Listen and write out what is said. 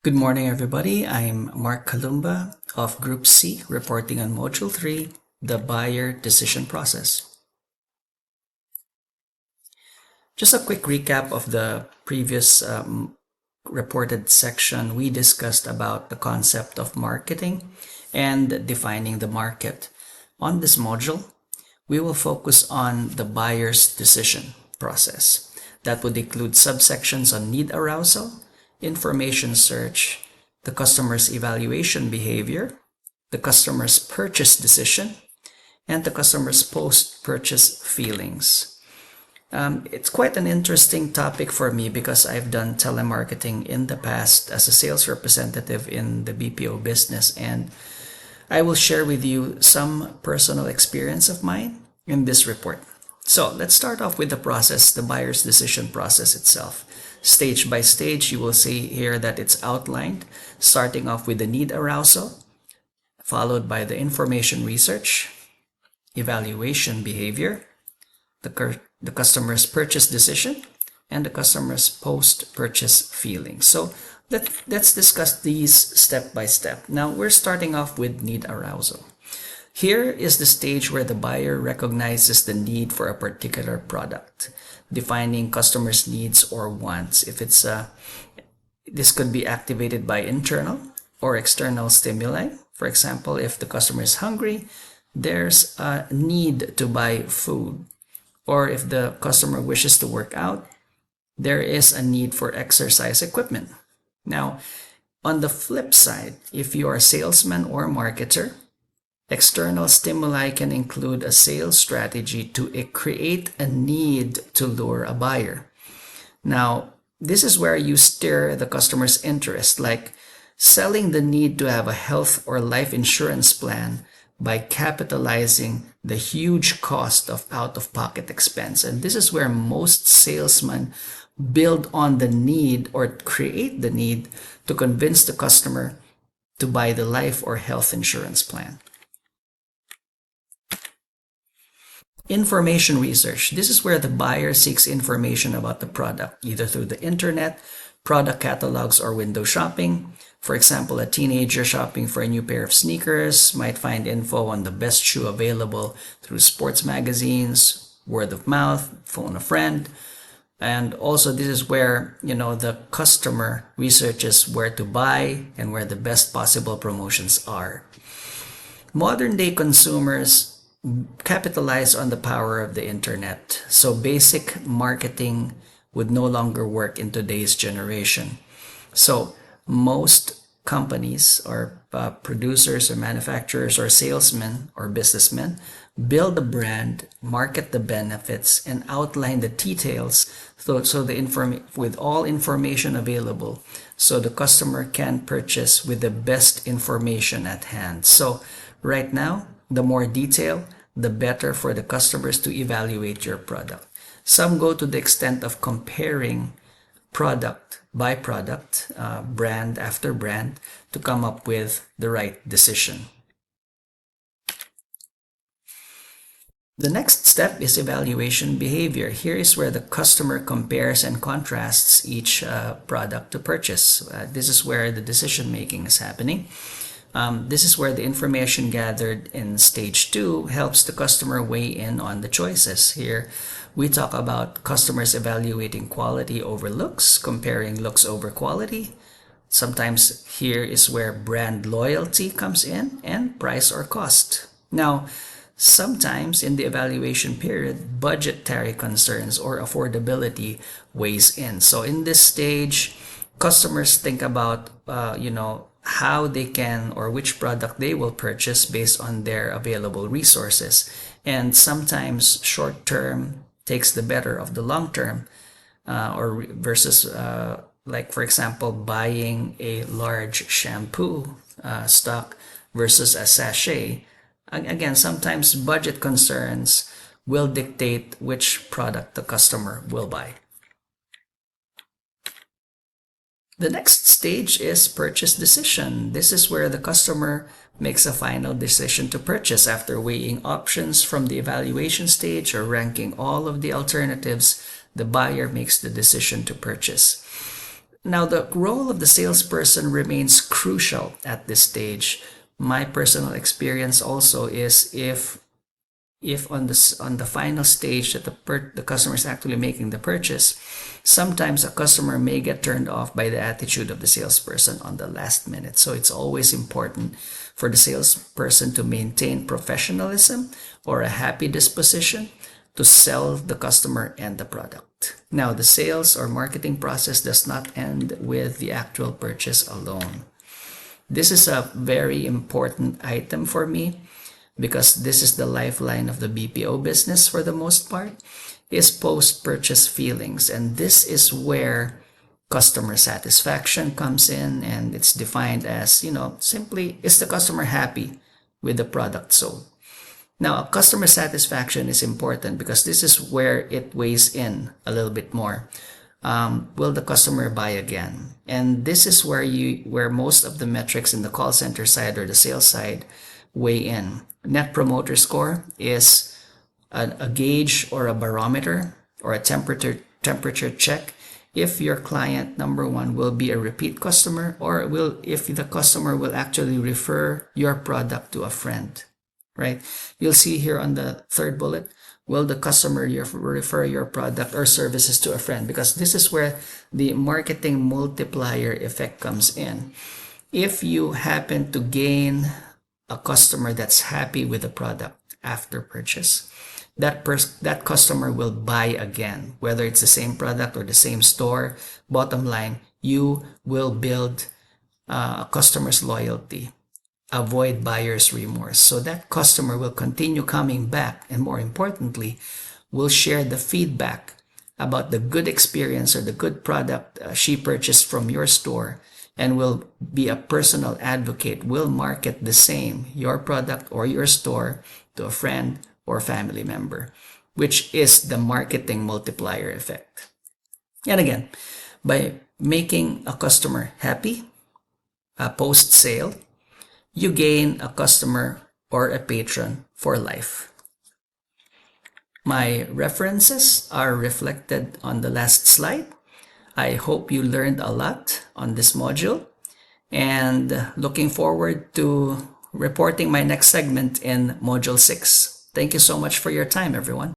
Good morning, everybody. I'm Mark Kalumba of Group C, reporting on Module 3, the buyer decision process. Just a quick recap of the previous reported section. We discussed about the concept of marketing and defining the market. On this module, we will focus on the buyer's decision process. That would include subsections on need arousal, information search, the customer's evaluation behavior, the customer's purchase decision, and the customer's post-purchase feelings. It's quite an interesting topic for me because I've done telemarketing in the past as a sales representative in the BPO business, and I will share with you some personal experience of mine in this report. So let's start off with the process, the buyer's decision process itself. Stage by stage, you will see here that it's outlined, starting off with the need arousal, followed by the information research, evaluation behavior, the customer's purchase decision, and the customer's post-purchase feelings. So let's discuss these step by step. Now we're starting off with need arousal. Here is the stage where the buyer recognizes the need for a particular product, defining customers' needs or wants. If it's this could be activated by internal or external stimuli. For example, if the customer is hungry, there's a need to buy food. Or if the customer wishes to work out, there is a need for exercise equipment. Now, on the flip side, if you are a salesman or marketer, external stimuli can include a sales strategy to create a need to lure a buyer. Now, this is where you stir the customer's interest, like selling the need to have a health or life insurance plan by capitalizing the huge cost of out-of-pocket expense. And this is where most salesmen build on the need or create the need to convince the customer to buy the life or health insurance plan. Information research. This is where the buyer seeks information about the product, either through the internet, product catalogs, or window shopping. For example, a teenager shopping for a new pair of sneakers might find info on the best shoe available through sports magazines, word of mouth, phone a friend. And also this is where, the customer researches where to buy and where the best possible promotions are. Modern day consumers capitalize on the power of the internet. So basic marketing would no longer work in today's generation. So most companies or producers or manufacturers or salesmen or businessmen build a brand, market the benefits, and outline the details with all information available, so the customer can purchase with the best information at hand. So right now, the more detail, the better for the customers to evaluate your product. Some go to the extent of comparing product by product, brand after brand, to come up with the right decision. The next step is evaluation behavior. Here is where the customer compares and contrasts each product to purchase. This is where the decision making is happening. This is where the information gathered in stage 2 helps the customer weigh in on the choices. Here, we talk about customers evaluating quality over looks, comparing looks over quality. Sometimes here is where brand loyalty comes in, and price or cost. Now, sometimes in the evaluation period, budgetary concerns or affordability weighs in. So in this stage, customers think about, how they can or which product they will purchase based on their available resources. And sometimes short term takes the better of the long term, or versus like, for example, buying a large shampoo stock versus a sachet. Again, sometimes budget concerns will dictate which product the customer will buy. The next stage is purchase decision. This is where the customer makes a final decision to purchase after weighing options from the evaluation stage or ranking all of the alternatives. The buyer makes the decision to purchase. Now, the role of the salesperson remains crucial at this stage. My personal experience also is if on the final stage that the customer is actually making the purchase, sometimes a customer may get turned off by the attitude of the salesperson on the last minute. So it's always important for the salesperson to maintain professionalism or a happy disposition to sell the customer and the product. Now, the sales or marketing process does not end with the actual purchase alone. This is a very important item for me, because this is the lifeline of the BPO business for the most part, is post-purchase feelings. And this is where customer satisfaction comes in, and it's defined as, simply, is the customer happy with the product sold? Now, customer satisfaction is important because this is where it weighs in a little bit more. Will the customer buy again? And this is where most of the metrics in the call center side or the sales side weigh in. Net Promoter Score is a gauge or a barometer or a temperature check if your client, number one, will be a repeat customer, or if the customer will actually refer your product to a friend, right? You'll see here on the third bullet, will the customer refer your product or services to a friend? Because this is where the marketing multiplier effect comes in. If you happen to gain a customer that's happy with the product after purchase, that customer will buy again, whether it's the same product or the same store. Bottom line, you will build a customer's loyalty, avoid buyer's remorse. So that customer will continue coming back, and more importantly, will share the feedback about the good experience or the good product she purchased from your store, and will be a personal advocate, will market the same, your product or your store, to a friend or family member, which is the marketing multiplier effect. And again, by making a customer happy post-sale, you gain a customer or a patron for life. My references are reflected on the last slide. I hope you learned a lot on this module, and looking forward to reporting my next segment in Module 6. Thank you so much for your time, everyone.